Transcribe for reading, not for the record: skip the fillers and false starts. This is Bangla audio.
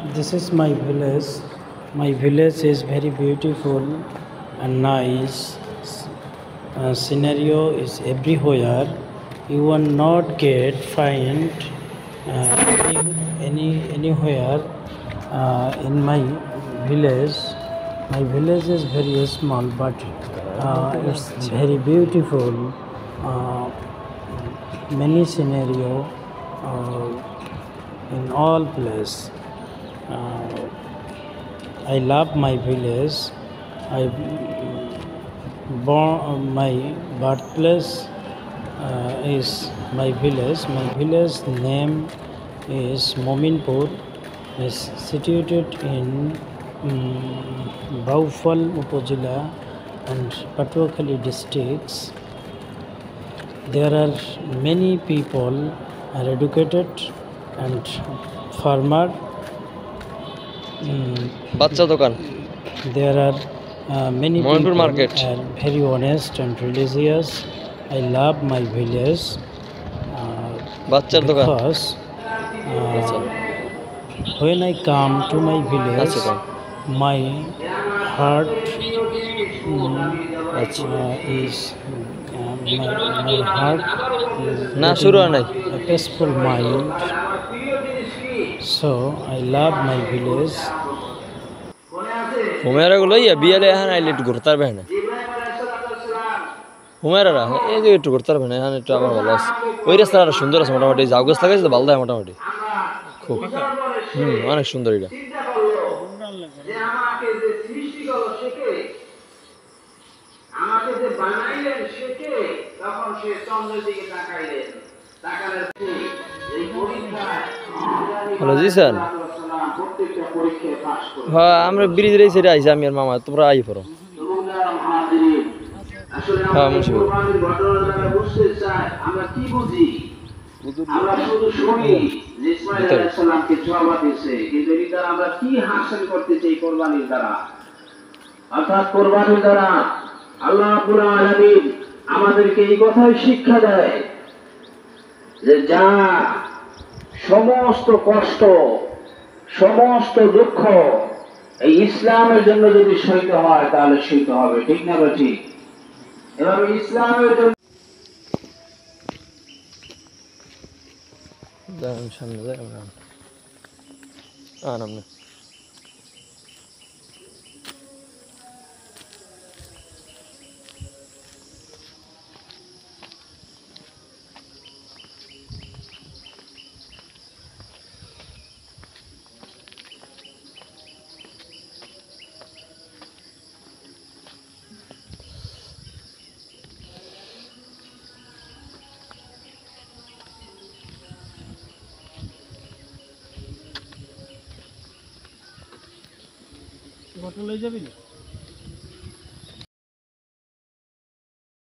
This is my village. My village is very beautiful and nice. Scenario is everywhere. You will not get find anywhere in my village. My village is very small, but it's very beautiful. Uh, Many scenario in all place. Uh, I love my village. I born my birthplace is my village. My village name is Mominpur. Is situated in Baufal Upazila and Patuakhali districts. There are many people are educated and farmer. বাচ্চা দোকান There are many Mohinpur people market. are very honest and religious. I love my village বাচ্চার দোকান because আচ্ছা when I come to my village, আচ্ছা কোন my heart আচ্ছা is my heart is না getting শুরু হয় নাই a peaceful mind. So I love my village. Humera গুলো ইয়া বিয়ালে এখন আইলে একটু ঘুরতে পারবে না হুমেরা এই যে একটু ঘুরতে পারবে না এখন একটু আমার ভালো আছে ওই রাস্তাটা সুন্দর আছে মোটামুটি যাও গাছ লাগাইছে তো ভালো দেয় মোটামুটি খুব অনেক সুন্দর এটা আমাকে যে বানাইলেন সেকে তখন সে চন্দ্রের দিকে তাকাইলেন তাকানোর এই পরীক্ষায় হ্যালো জি স্যার প্রত্যেকটা পরীক্ষায় পাস করে হ্যাঁ আমরা ব্রিজের এই সাইডে আইছি আমি আর মামা তোমরা আই পড়ো আসলে হ্যাঁ আমরা মুন্সি কোরআনের ঘটনা দ্বারা বুঝতে চাই আমরা কি বুঝি আমরা শুধু শুনি যে ইসমাঈল আলাইহিস সালামকে জবাব দিয়েছে কিন্তু এর দ্বারা আমরা কি হাসিল করতে চাই কুরবানির দ্বারা অর্থাৎ কুরবানির দ্বারা আল্লাহ রাব্বুল আলামিন আমাদেরকে এই কথাই শিক্ষা দেয় যে যা সমস্ত কষ্ট সমস্ত দুঃখ এই ইসলামের জন্য যদি সইতে হয় তাহলে সইতে হবে ঠিক না ঠিক এভাবে ইসলামের জন্য সামনে যাই আমরা নামনে বটল লই যাবি না?